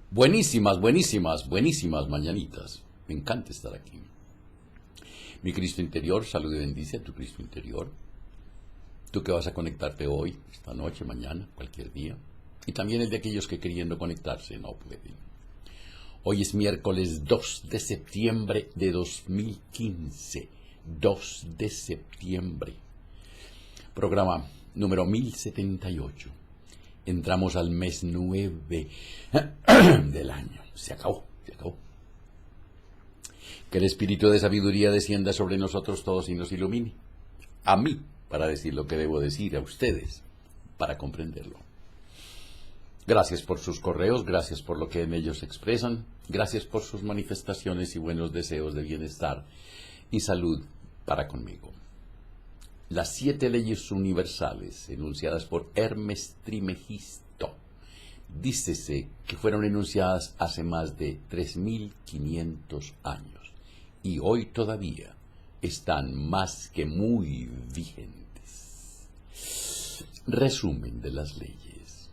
Buenísimas, buenísimas, buenísimas mañanitas. Me encanta estar aquí. Mi Cristo interior, salud y bendice a tu Cristo interior. Tú que vas a conectarte hoy, esta noche, mañana, cualquier día. Y también el de aquellos que queriendo conectarse no pueden. Hoy es miércoles 2 de septiembre de 2015. 2 de septiembre. Programa número 1078. Entramos al mes 9 del año. Se acabó, se acabó. Que el espíritu de sabiduría descienda sobre nosotros todos y nos ilumine. A mí, para decir lo que debo decir, a ustedes, para comprenderlo. Gracias por sus correos, gracias por lo que en ellos expresan, gracias por sus manifestaciones y buenos deseos de bienestar y salud para conmigo. Las 7 leyes universales enunciadas por Hermes Trismegisto, dícese que fueron enunciadas hace más de 3.500 años y hoy todavía están más que muy vigentes. Resumen de las leyes.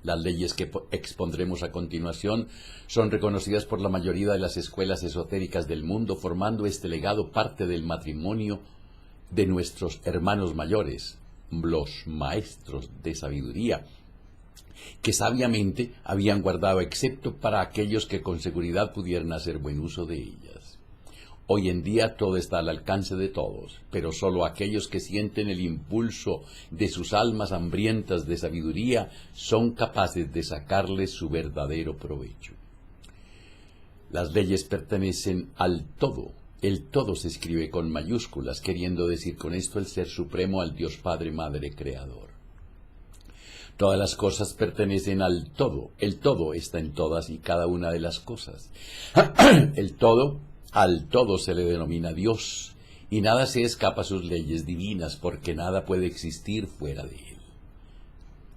Las leyes que expondremos a continuación son reconocidas por la mayoría de las escuelas esotéricas del mundo, formando este legado parte del matrimonio de nuestros hermanos mayores, los maestros de sabiduría, que sabiamente habían guardado excepto para aquellos que con seguridad pudieran hacer buen uso de ellas. Hoy en día todo está al alcance de todos, pero solo aquellos que sienten el impulso de sus almas hambrientas de sabiduría son capaces de sacarle su verdadero provecho. Las leyes pertenecen al todo. El todo se escribe con mayúsculas, queriendo decir con esto el Ser Supremo, al Dios Padre, Madre, Creador. Todas las cosas pertenecen al todo. El todo está en todas y cada una de las cosas. El todo, al todo se le denomina Dios, y nada se escapa a sus leyes divinas, porque nada puede existir fuera de él.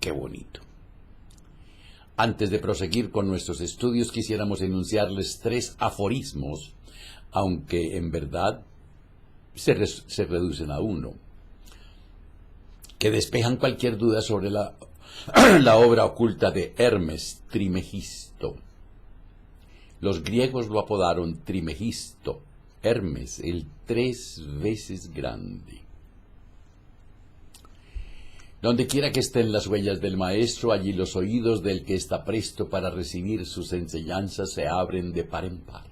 ¡Qué bonito! Antes de proseguir con nuestros estudios, quisiéramos enunciarles 3 aforismos, aunque en verdad se reducen a uno, que despejan cualquier duda sobre la obra oculta de Hermes Trismegisto. Los griegos lo apodaron Trismegisto, Hermes, el 3 veces grande. Donde quiera que estén las huellas del maestro, allí los oídos del que está presto para recibir sus enseñanzas se abren de par en par.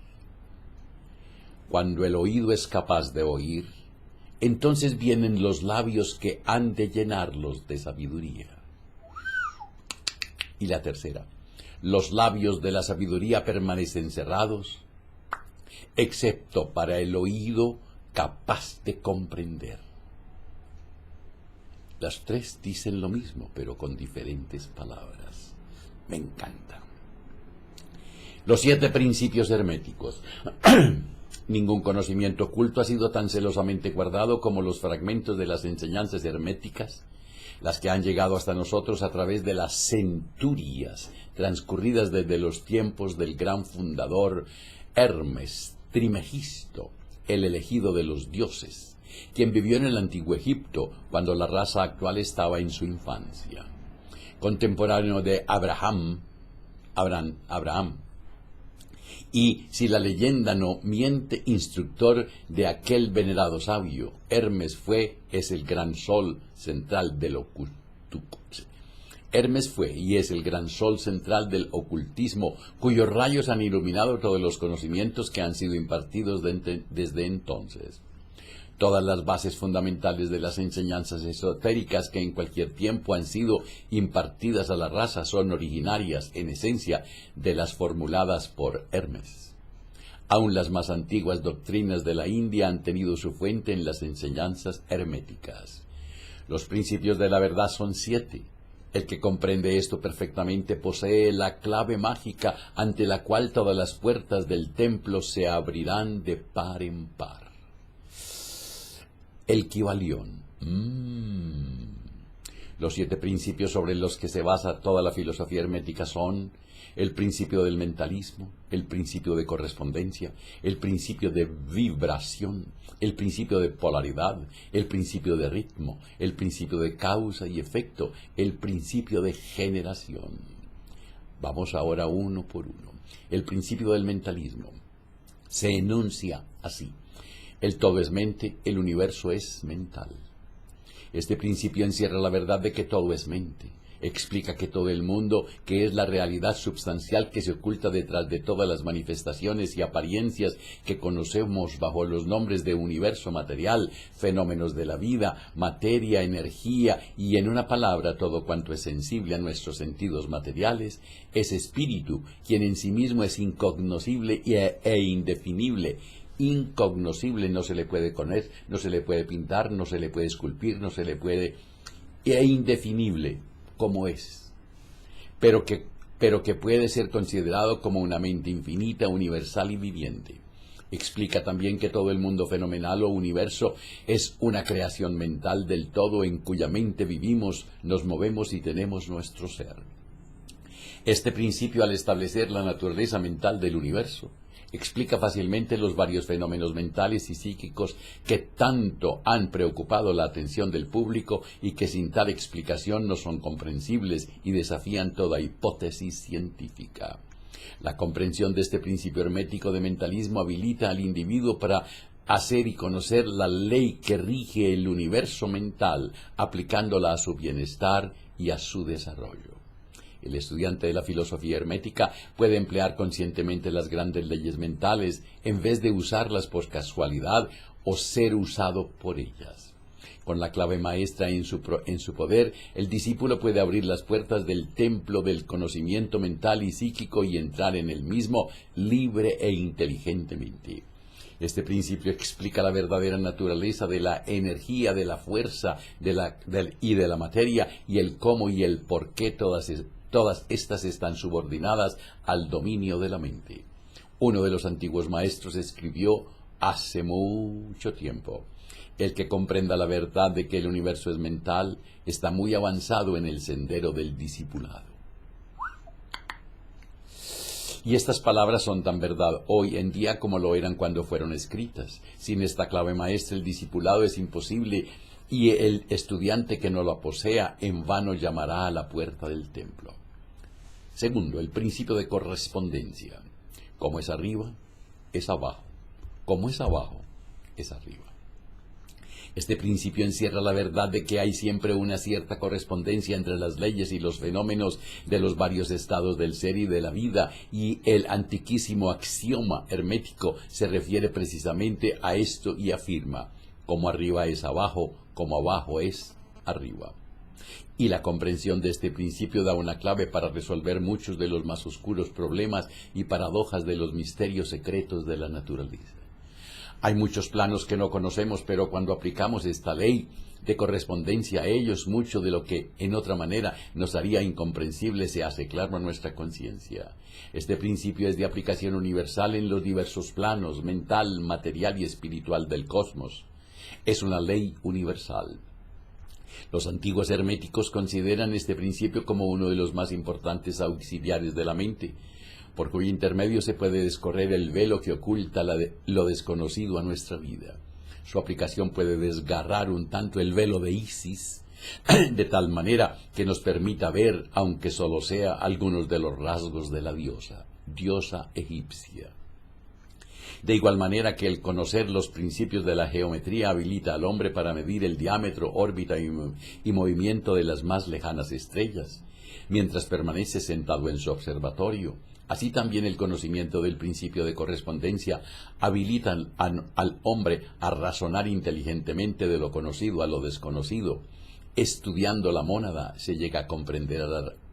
Cuando el oído es capaz de oír, entonces vienen los labios que han de llenarlos de sabiduría. Y la tercera, los labios de la sabiduría permanecen cerrados, excepto para el oído capaz de comprender. Las 3 dicen lo mismo, pero con diferentes palabras. Me encanta. Los 7 principios herméticos. Ningún conocimiento oculto ha sido tan celosamente guardado como los fragmentos de las enseñanzas herméticas, las que han llegado hasta nosotros a través de las centurias transcurridas desde los tiempos del gran fundador Hermes Trismegisto, el elegido de los dioses, quien vivió en el antiguo Egipto cuando la raza actual estaba en su infancia. Contemporáneo de Abraham. Y si la leyenda no miente, instructor de aquel venerado sabio, Hermes es el gran sol central del Hermes fue y es el gran sol central del ocultismo, cuyos rayos han iluminado todos los conocimientos que han sido impartidos desde entonces. Todas las bases fundamentales de las enseñanzas esotéricas que en cualquier tiempo han sido impartidas a la raza son originarias, en esencia, de las formuladas por Hermes. Aún las más antiguas doctrinas de la India han tenido su fuente en las enseñanzas herméticas. Los principios de la verdad son 7. El que comprende esto perfectamente posee la clave mágica ante la cual todas las puertas del templo se abrirán de par en par. El Kybalión. Los 7 principios sobre los que se basa toda la filosofía hermética son el principio del mentalismo, el principio de correspondencia, el principio de vibración, el principio de polaridad, el principio de ritmo, el principio de causa y efecto, el principio de generación. Vamos ahora uno por uno. El principio del mentalismo se enuncia así. El todo es mente, el universo es mental. Este principio encierra la verdad de que todo es mente. Explica que todo el mundo, que es la realidad substancial que se oculta detrás de todas las manifestaciones y apariencias que conocemos bajo los nombres de universo material, fenómenos de la vida, materia, energía y, en una palabra, todo cuanto es sensible a nuestros sentidos materiales, es espíritu, quien en sí mismo es incognoscible e indefinible. Incognoscible, no se le puede conocer, no se le puede pintar, no se le puede esculpir, no se le puede... e indefinible, como es, pero que puede ser considerado como una mente infinita, universal y viviente. Explica también que todo el mundo fenomenal o universo es una creación mental del todo en cuya mente vivimos, nos movemos y tenemos nuestro ser. Este principio, al establecer la naturaleza mental del universo, explica fácilmente los varios fenómenos mentales y psíquicos que tanto han preocupado la atención del público y que sin tal explicación no son comprensibles y desafían toda hipótesis científica. La comprensión de este principio hermético de mentalismo habilita al individuo para hacer y conocer la ley que rige el universo mental, aplicándola a su bienestar y a su desarrollo. El estudiante de la filosofía hermética puede emplear conscientemente las grandes leyes mentales en vez de usarlas por casualidad o ser usado por ellas. Con la clave maestra en su poder, el discípulo puede abrir las puertas del templo del conocimiento mental y psíquico y entrar en el mismo libre e inteligentemente. Este principio explica la verdadera naturaleza de la energía, de la fuerza y de la materia, y el cómo y el por qué todas estas están subordinadas al dominio de la mente. Uno de los antiguos maestros escribió hace mucho tiempo: el que comprenda la verdad de que el universo es mental está muy avanzado en el sendero del discipulado. Y estas palabras son tan verdad hoy en día como lo eran cuando fueron escritas. Sin esta clave maestra el discipulado es imposible, y el estudiante que no la posea en vano llamará a la puerta del templo. Segundo, el principio de correspondencia. Como es arriba, es abajo. Como es abajo, es arriba. Este principio encierra la verdad de que hay siempre una cierta correspondencia entre las leyes y los fenómenos de los varios estados del ser y de la vida, y el antiquísimo axioma hermético se refiere precisamente a esto y afirma: como arriba es abajo, como abajo es arriba. Y la comprensión de este principio da una clave para resolver muchos de los más oscuros problemas y paradojas de los misterios secretos de la naturaleza. Hay muchos planos que no conocemos, pero cuando aplicamos esta ley de correspondencia a ellos, mucho de lo que en otra manera nos haría incomprensible se hace claro a nuestra conciencia. Este principio es de aplicación universal en los diversos planos, mental, material y espiritual del cosmos. Es una ley universal. Los antiguos herméticos consideran este principio como uno de los más importantes auxiliares de la mente, por cuyo intermedio se puede descorrer el velo que oculta lo desconocido a nuestra vida. Su aplicación puede desgarrar un tanto el velo de Isis, de tal manera que nos permita ver, aunque solo sea, algunos de los rasgos de la diosa egipcia. De igual manera que el conocer los principios de la geometría habilita al hombre para medir el diámetro, órbita y movimiento de las más lejanas estrellas, mientras permanece sentado en su observatorio. Así también el conocimiento del principio de correspondencia habilita al hombre a razonar inteligentemente de lo conocido a lo desconocido. Estudiando la mónada se llega a comprender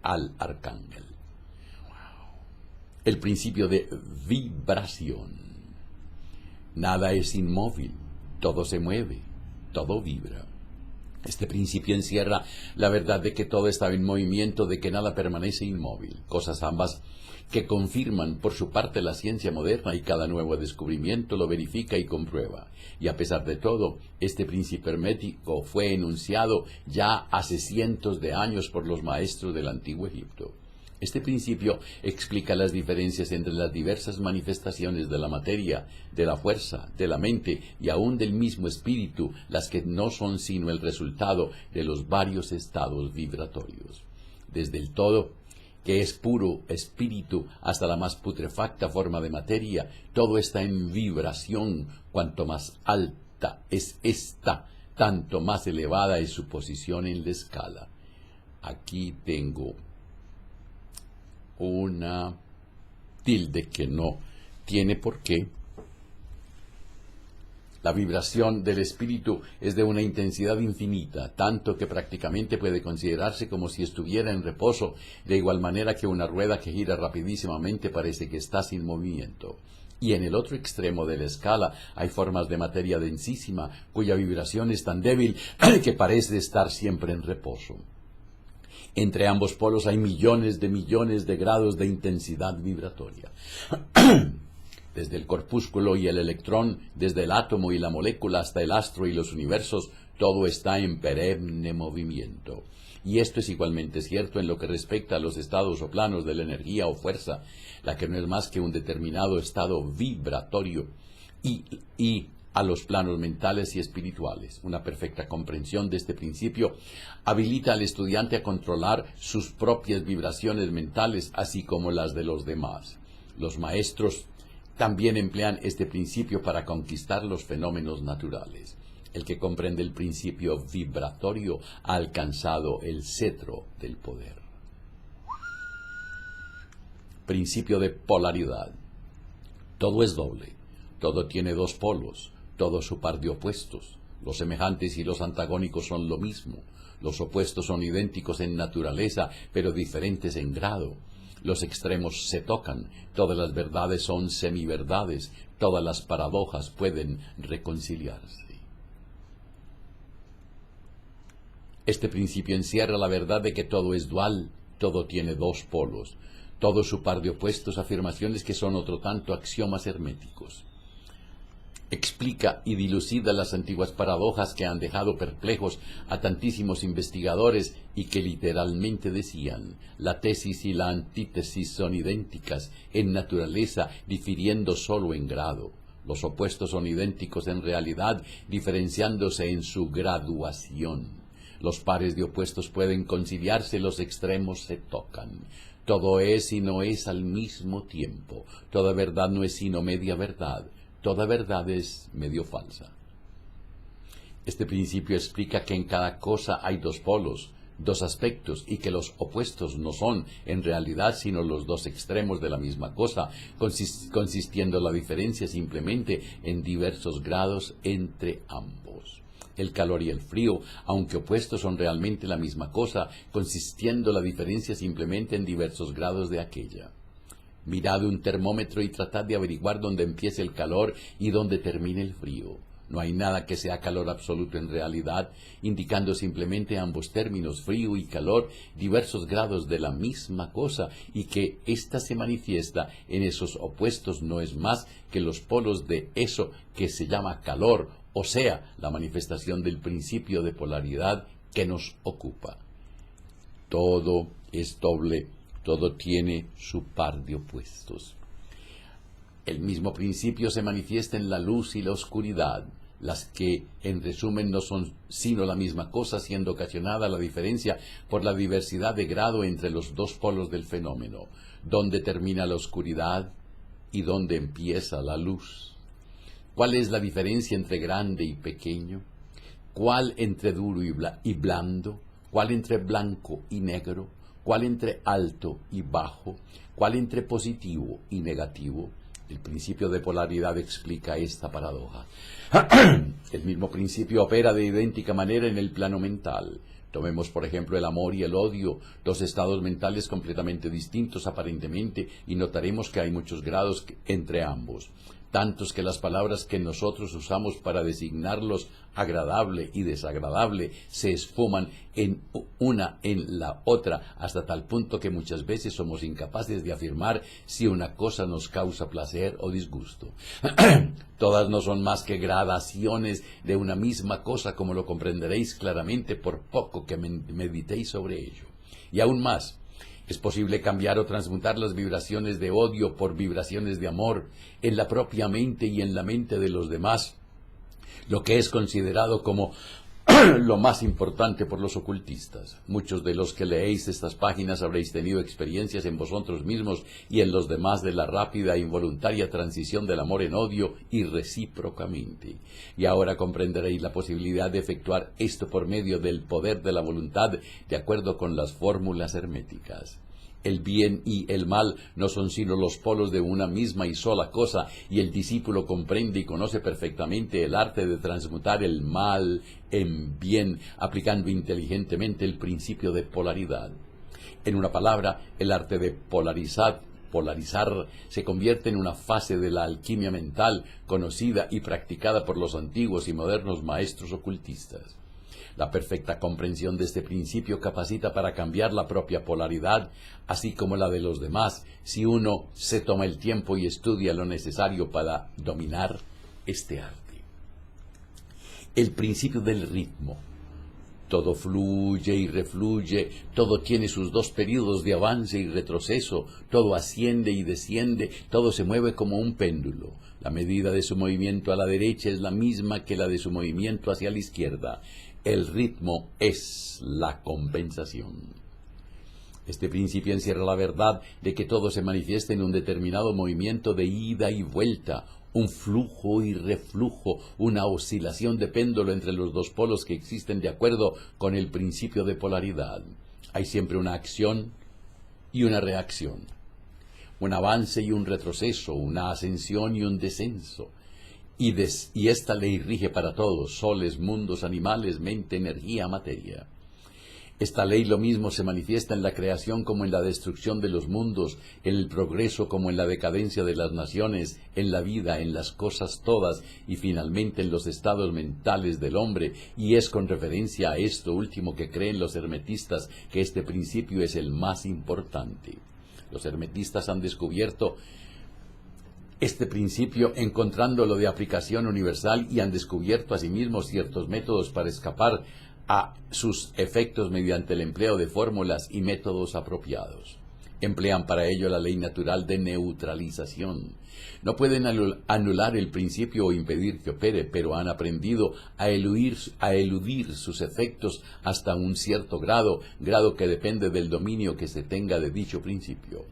al arcángel. El principio de vibración. Nada es inmóvil, todo se mueve, todo vibra. Este principio encierra la verdad de que todo está en movimiento, de que nada permanece inmóvil, cosas ambas que confirman por su parte la ciencia moderna, y cada nuevo descubrimiento lo verifica y comprueba. Y a pesar de todo, este principio hermético fue enunciado ya hace cientos de años por los maestros del antiguo Egipto. Este principio explica las diferencias entre las diversas manifestaciones de la materia, de la fuerza, de la mente y aún del mismo espíritu, las que no son sino el resultado de los varios estados vibratorios. Desde el todo, que es puro espíritu, hasta la más putrefacta forma de materia, todo está en vibración. Cuanto más alta es esta, tanto más elevada es su posición en la escala. Aquí tengo una tilde que no tiene por qué. La vibración del espíritu es de una intensidad infinita, tanto que prácticamente puede considerarse como si estuviera en reposo, de igual manera que una rueda que gira rapidísimamente parece que está sin movimiento. Y en el otro extremo de la escala hay formas de materia densísima, cuya vibración es tan débil que parece estar siempre en reposo. Entre ambos polos hay millones de grados de intensidad vibratoria. Desde el corpúsculo y el electrón, desde el átomo y la molécula hasta el astro y los universos, todo está en perenne movimiento. Y esto es igualmente cierto en lo que respecta a los estados o planos de la energía o fuerza, la que no es más que un determinado estado vibratorio, y a los planos mentales y espirituales. Una perfecta comprensión de este principio habilita al estudiante a controlar sus propias vibraciones mentales, así como las de los demás. Los maestros también emplean este principio para conquistar los fenómenos naturales. El que comprende el principio vibratorio ha alcanzado el cetro del poder. Principio de polaridad. Todo es doble, todo tiene dos polos, todo su par de opuestos. Los semejantes y los antagónicos son lo mismo. Los opuestos son idénticos en naturaleza, pero diferentes en grado. Los extremos se tocan, todas las verdades son semiverdades, todas las paradojas pueden reconciliarse. Este principio encierra la verdad de que todo es dual, todo tiene dos polos, todo su par de opuestos, afirmaciones que son otro tanto axiomas herméticos. Explica y dilucida las antiguas paradojas que han dejado perplejos a tantísimos investigadores y que literalmente decían: la tesis y la antítesis son idénticas en naturaleza, difiriendo solo en grado. Los opuestos son idénticos en realidad, diferenciándose en su graduación. Los pares de opuestos pueden conciliarse, los extremos se tocan. Todo es y no es al mismo tiempo. Toda verdad no es sino media verdad. Toda verdad es medio falsa. Este principio explica que en cada cosa hay dos polos, dos aspectos, y que los opuestos no son, en realidad, sino los dos extremos de la misma cosa, consistiendo la diferencia simplemente en diversos grados entre ambos. El calor y el frío, aunque opuestos, son realmente la misma cosa, consistiendo la diferencia simplemente en diversos grados de aquella. Mirad un termómetro y tratad de averiguar dónde empieza el calor y dónde termina el frío. No hay nada que sea calor absoluto en realidad, indicando simplemente ambos términos, frío y calor, diversos grados de la misma cosa, y que ésta se manifiesta en esos opuestos no es más que los polos de eso que se llama calor, o sea, la manifestación del principio de polaridad que nos ocupa. Todo es doble. Todo tiene su par de opuestos. El mismo principio se manifiesta en la luz y la oscuridad, las que, en resumen, no son sino la misma cosa, siendo ocasionada la diferencia por la diversidad de grado entre los dos polos del fenómeno, donde termina la oscuridad y donde empieza la luz. ¿Cuál es la diferencia entre grande y pequeño? ¿Cuál entre duro y blando? ¿Cuál entre blanco y negro? ¿Cuál entre alto y bajo? ¿Cuál entre positivo y negativo? El principio de polaridad explica esta paradoja. El mismo principio opera de idéntica manera en el plano mental. Tomemos, por ejemplo, el amor y el odio, dos estados mentales completamente distintos aparentemente, y notaremos que hay muchos grados entre ambos, tantos que las palabras que nosotros usamos para designarlos agradable y desagradable se esfuman en una en la otra, hasta tal punto que muchas veces somos incapaces de afirmar si una cosa nos causa placer o disgusto. Todas no son más que gradaciones de una misma cosa, como lo comprenderéis claramente por poco que meditéis sobre ello. Y aún más, es posible cambiar o transmutar las vibraciones de odio por vibraciones de amor en la propia mente y en la mente de los demás, lo que es considerado como lo más importante por los ocultistas. Muchos de los que leéis estas páginas habréis tenido experiencias en vosotros mismos y en los demás de la rápida e involuntaria transición del amor en odio y recíprocamente. Y ahora comprenderéis la posibilidad de efectuar esto por medio del poder de la voluntad, de acuerdo con las fórmulas herméticas. El bien y el mal no son sino los polos de una misma y sola cosa, y el discípulo comprende y conoce perfectamente el arte de transmutar el mal en bien, aplicando inteligentemente el principio de polaridad. En una palabra, el arte de polarizar se convierte en una fase de la alquimia mental conocida y practicada por los antiguos y modernos maestros ocultistas. La perfecta comprensión de este principio capacita para cambiar la propia polaridad, así como la de los demás, si uno se toma el tiempo y estudia lo necesario para dominar este arte. El principio del ritmo. Todo fluye y refluye, todo tiene sus dos períodos de avance y retroceso, todo asciende y desciende, todo se mueve como un péndulo. La medida de su movimiento a la derecha es la misma que la de su movimiento hacia la izquierda. El ritmo es la compensación. Este principio encierra la verdad de que todo se manifiesta en un determinado movimiento de ida y vuelta, un flujo y reflujo, una oscilación de péndulo entre los dos polos que existen de acuerdo con el principio de polaridad. Hay siempre una acción y una reacción, un avance y un retroceso, una ascensión y un descenso. Y esta ley rige para todos, soles, mundos, animales, mente, energía, materia. Esta ley lo mismo se manifiesta en la creación como en la destrucción de los mundos, en el progreso como en la decadencia de las naciones, en la vida, en las cosas todas y finalmente en los estados mentales del hombre, y es con referencia a esto último que creen los hermetistas que este principio es el más importante. Los hermetistas han descubierto este principio encontrándolo de aplicación universal y han descubierto asimismo ciertos métodos para escapar a sus efectos mediante el empleo de fórmulas y métodos apropiados. Emplean para ello la ley natural de neutralización. No pueden anular el principio o impedir que opere, pero han aprendido a eludir sus efectos hasta un cierto grado que depende del dominio que se tenga de dicho principio.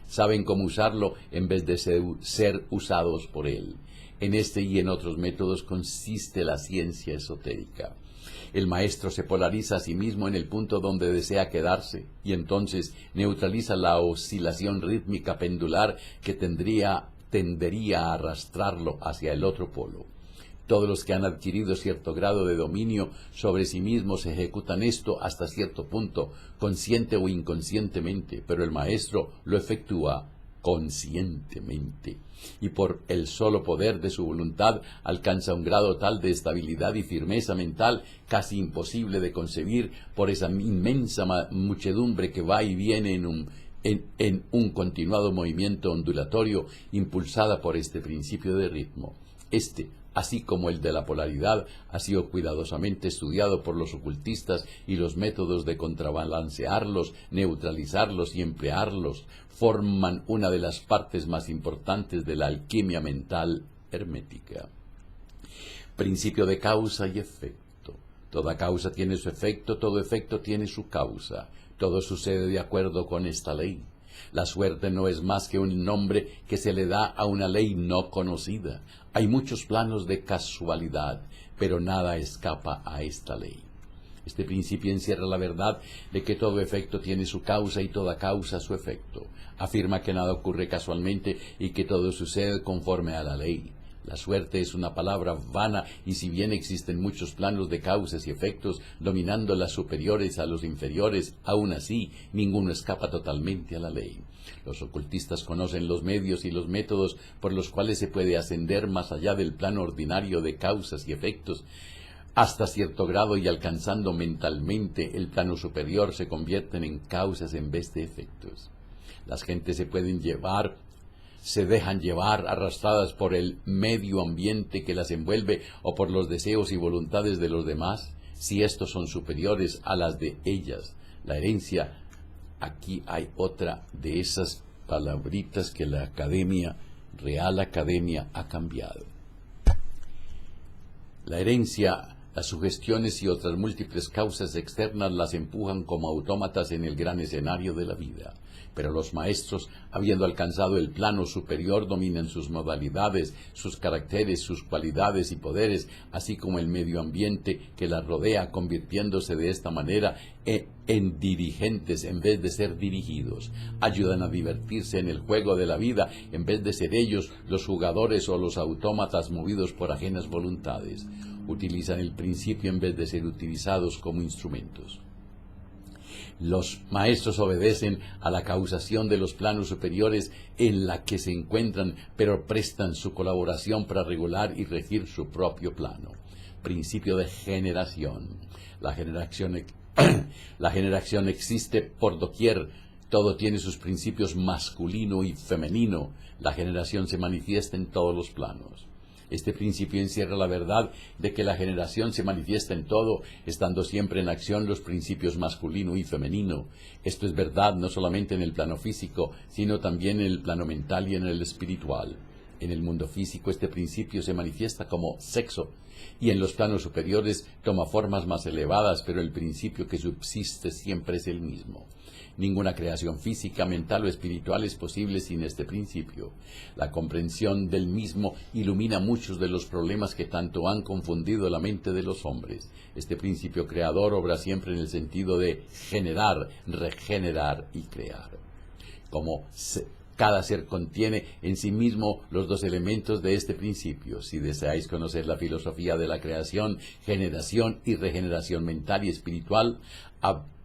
Saben cómo usarlo en vez de ser usados por él. En este y en otros métodos consiste la ciencia esotérica. El maestro se polariza a sí mismo en el punto donde desea quedarse y entonces neutraliza la oscilación rítmica pendular que tendería a arrastrarlo hacia el otro polo. Todos los que han adquirido cierto grado de dominio sobre sí mismos ejecutan esto hasta cierto punto, consciente o inconscientemente, pero el maestro lo efectúa conscientemente, y por el solo poder de su voluntad alcanza un grado tal de estabilidad y firmeza mental casi imposible de concebir por esa inmensa muchedumbre que va y viene en un continuado movimiento ondulatorio impulsada por este principio de ritmo. Así como el de la polaridad, ha sido cuidadosamente estudiado por los ocultistas y los métodos de contrabalancearlos, neutralizarlos y emplearlos forman una de las partes más importantes de la alquimia mental hermética. Principio de causa y efecto. Toda causa tiene su efecto, todo efecto tiene su causa. Todo sucede de acuerdo con esta ley. La suerte no es más que un nombre que se le da a una ley no conocida. Hay muchos planos de casualidad, pero nada escapa a esta ley. Este principio encierra la verdad de que todo efecto tiene su causa y toda causa su efecto. Afirma que nada ocurre casualmente y que todo sucede conforme a la ley. La suerte es una palabra vana y si bien existen muchos planos de causas y efectos dominando las superiores a los inferiores, aún así ninguno escapa totalmente a la ley. Los ocultistas conocen los medios y los métodos por los cuales se puede ascender más allá del plano ordinario de causas y efectos. Hasta cierto grado y alcanzando mentalmente el plano superior se convierten en causas en vez de efectos. Las gentes se dejan llevar arrastradas por el medio ambiente que las envuelve o por los deseos y voluntades de los demás, si estos son superiores a las de ellas. La herencia, aquí hay otra de esas palabritas que la Real Academia ha cambiado. La herencia Las sugestiones y otras múltiples causas externas las empujan como autómatas en el gran escenario de la vida. Pero los maestros, habiendo alcanzado el plano superior, dominan sus modalidades, sus caracteres, sus cualidades y poderes, así como el medio ambiente que las rodea, convirtiéndose de esta manera en dirigentes en vez de ser dirigidos. Ayudan a divertirse en el juego de la vida en vez de ser ellos los jugadores o los autómatas movidos por ajenas voluntades. Utilizan el principio en vez de ser utilizados como instrumentos. Los maestros obedecen a la causación de los planos superiores en la que se encuentran, pero prestan su colaboración para regular y regir su propio plano. Principio de generación. La generación existe por doquier. Todo tiene sus principios masculino y femenino. La generación se manifiesta en todos los planos. Este principio encierra la verdad de que la generación se manifiesta en todo, estando siempre en acción los principios masculino y femenino. Esto es verdad no solamente en el plano físico, sino también en el plano mental y en el espiritual. En el mundo físico este principio se manifiesta como sexo, y en los planos superiores toma formas más elevadas, pero el principio que subsiste siempre es el mismo. Ninguna creación física, mental o espiritual es posible sin este principio. La comprensión del mismo ilumina muchos de los problemas que tanto han confundido la mente de los hombres. Este principio creador obra siempre en el sentido de generar, regenerar y crear. Cada ser contiene en sí mismo los dos elementos de este principio. Si deseáis conocer la filosofía de la creación, generación y regeneración mental y espiritual,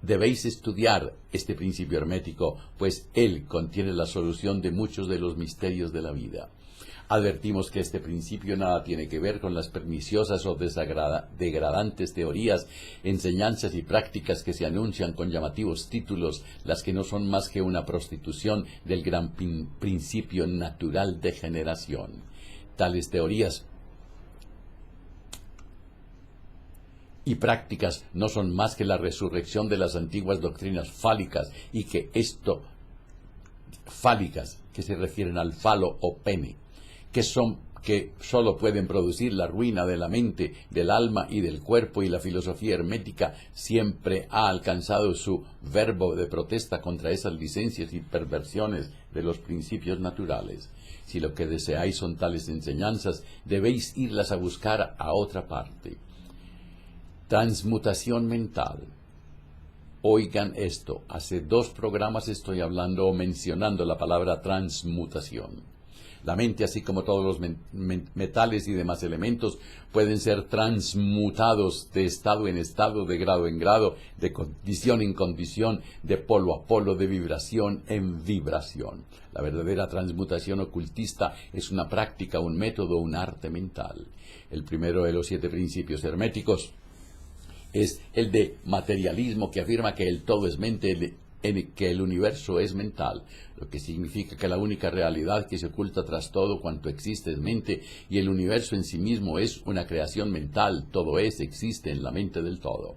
debéis estudiar este principio hermético, pues él contiene la solución de muchos de los misterios de la vida. Advertimos que este principio nada tiene que ver con las perniciosas o degradantes teorías, enseñanzas y prácticas que se anuncian con llamativos títulos, las que no son más que una prostitución del gran principio natural de generación. Tales teorías y prácticas no son más que la resurrección de las antiguas doctrinas fálicas, y que fálicas, que se refieren al falo o pene, que sólo pueden producir la ruina de la mente, del alma y del cuerpo, y la filosofía hermética siempre ha alcanzado su verbo de protesta contra esas licencias y perversiones de los principios naturales. Si lo que deseáis son tales enseñanzas, debéis irlas a buscar a otra parte. Transmutación mental. Oigan esto, hace 2 programas estoy hablando o mencionando la palabra transmutación. La mente, así como todos los metales y demás elementos, pueden ser transmutados de estado en estado, de grado en grado, de condición en condición, de polo a polo, de vibración en vibración. La verdadera transmutación ocultista es una práctica, un método, un arte mental. El primero de los 7 principios herméticos es el de materialismo, que afirma que el todo es mente, que el universo es mental, lo que significa que la única realidad que se oculta tras todo cuanto existe es mente, y el universo en sí mismo es una creación mental. Todo existe en la mente del todo.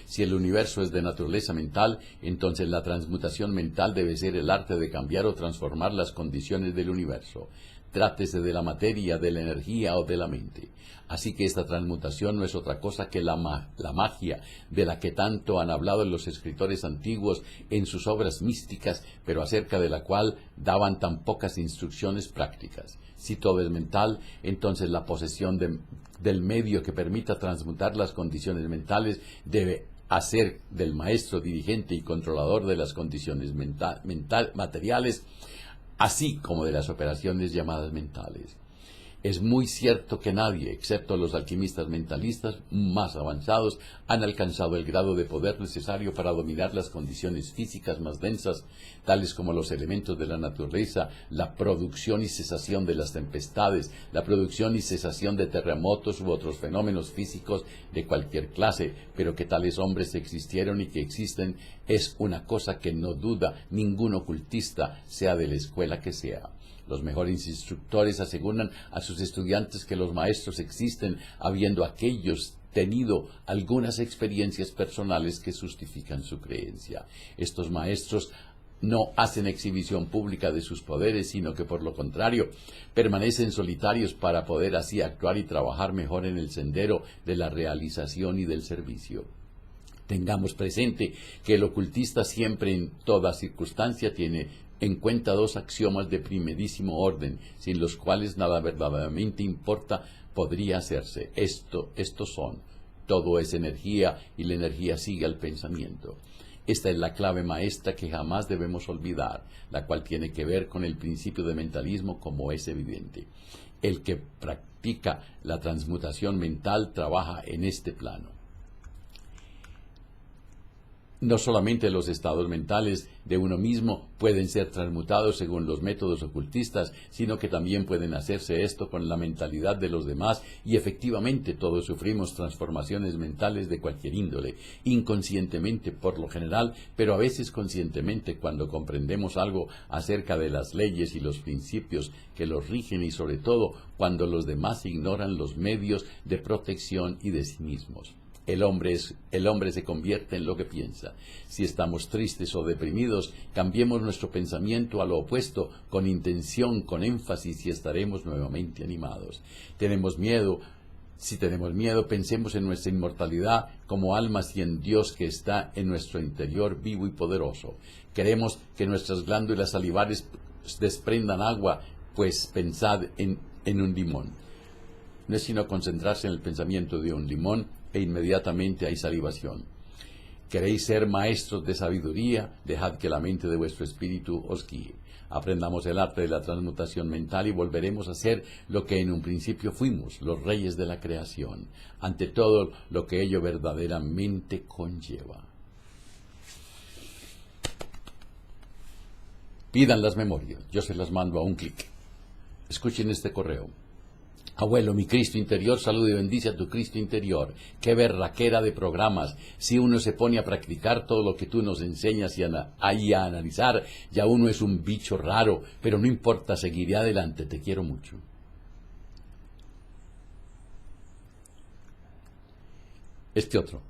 Si el universo es de naturaleza mental, entonces la transmutación mental debe ser el arte de cambiar o transformar las condiciones del universo. Trátese de la materia, de la energía o de la mente. Así que esta transmutación no es otra cosa que la magia de la que tanto han hablado los escritores antiguos en sus obras místicas, pero acerca de la cual daban tan pocas instrucciones prácticas. Si todo es mental, entonces la posesión del medio que permita transmutar las condiciones mentales debe hacer del maestro dirigente y controlador de las condiciones materiales, así como de las operaciones llamadas mentales. Es muy cierto que nadie, excepto los alquimistas mentalistas más avanzados, han alcanzado el grado de poder necesario para dominar las condiciones físicas más densas, tales como los elementos de la naturaleza, la producción y cesación de las tempestades, la producción y cesación de terremotos u otros fenómenos físicos de cualquier clase, pero que tales hombres existieron y que existen es una cosa que no duda ningún ocultista, sea de la escuela que sea. Los mejores instructores aseguran a sus estudiantes que los maestros existen, habiendo aquellos tenido algunas experiencias personales que justifican su creencia. Estos maestros no hacen exhibición pública de sus poderes, sino que por lo contrario permanecen solitarios para poder así actuar y trabajar mejor en el sendero de la realización y del servicio. Tengamos presente que el ocultista siempre en toda circunstancia tiene en cuenta dos axiomas de primerísimo orden, sin los cuales nada verdaderamente importa podría hacerse. Estos son: todo es energía y la energía sigue al pensamiento. Esta es la clave maestra que jamás debemos olvidar, la cual tiene que ver con el principio de mentalismo, como es evidente. El que practica la transmutación mental trabaja en este plano. No solamente los estados mentales de uno mismo pueden ser transmutados según los métodos ocultistas, sino que también pueden hacerse esto con la mentalidad de los demás, y efectivamente todos sufrimos transformaciones mentales de cualquier índole, inconscientemente por lo general, pero a veces conscientemente cuando comprendemos algo acerca de las leyes y los principios que los rigen, y sobre todo cuando los demás ignoran los medios de protección y de sí mismos. El hombre se convierte en lo que piensa. Si estamos tristes o deprimidos, cambiemos nuestro pensamiento a lo opuesto, con intención, con énfasis, y estaremos nuevamente animados. Si tenemos miedo, pensemos en nuestra inmortalidad como almas y en Dios que está en nuestro interior vivo y poderoso. Queremos que nuestras glándulas salivares desprendan agua, pues pensad en un limón. No es sino concentrarse en el pensamiento de un limón e inmediatamente hay salivación. ¿Queréis ser maestros de sabiduría? Dejad que la mente de vuestro espíritu os guíe. Aprendamos el arte de la transmutación mental y volveremos a ser lo que en un principio fuimos, los reyes de la creación, ante todo lo que ello verdaderamente conlleva. Pidan las memorias, yo se las mando a un clic. Escuchen este correo. Abuelo, mi Cristo interior, saluda y bendice a tu Cristo interior. Qué berraquera de programas. Si uno se pone a practicar todo lo que tú nos enseñas y a analizar, ya uno es un bicho raro, pero no importa, seguiré adelante, te quiero mucho. Este otro.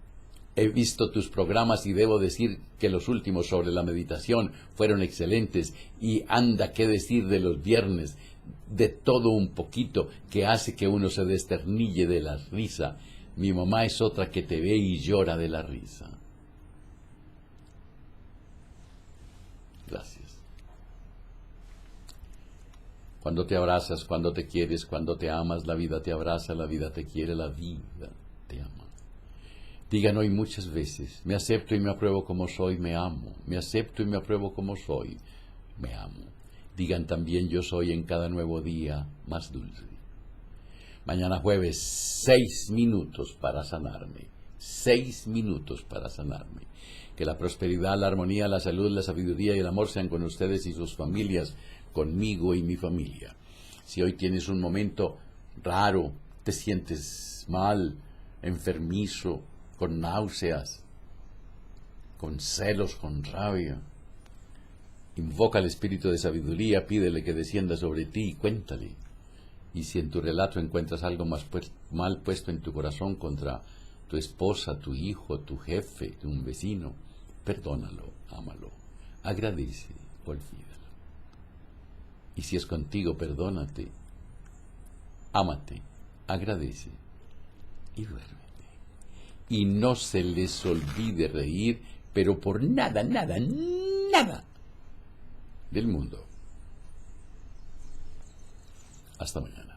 He visto tus programas y debo decir que los últimos sobre la meditación fueron excelentes, y anda qué decir de los viernes, de todo un poquito, que hace que uno se desternille de la risa. Mi mamá es otra que te ve y llora de la risa. Gracias. Cuando te abrazas, cuando te quieres, cuando te amas, la vida te abraza, la vida te quiere, la vida te ama. Digan hoy muchas veces: me acepto y me apruebo como soy, me amo. Me acepto y me apruebo como soy, me amo. Digan también: yo soy en cada nuevo día más dulce. Mañana jueves, 6 minutos para sanarme. 6 minutos para sanarme. Que la prosperidad, la armonía, la salud, la sabiduría y el amor sean con ustedes y sus familias, conmigo y mi familia. Si hoy tienes un momento raro, te sientes mal, enfermizo, con náuseas, con celos, con rabia, invoca al espíritu de sabiduría, pídele que descienda sobre ti y cuéntale. Y si en tu relato encuentras algo mal puesto en tu corazón contra tu esposa, tu hijo, tu jefe, un vecino, perdónalo, ámalo, agradece, olvídalo. Y si es contigo, perdónate, ámate, agradece y duérmete. Y no se les olvide reír, pero por nada, nada, nada del mundo. Hasta mañana.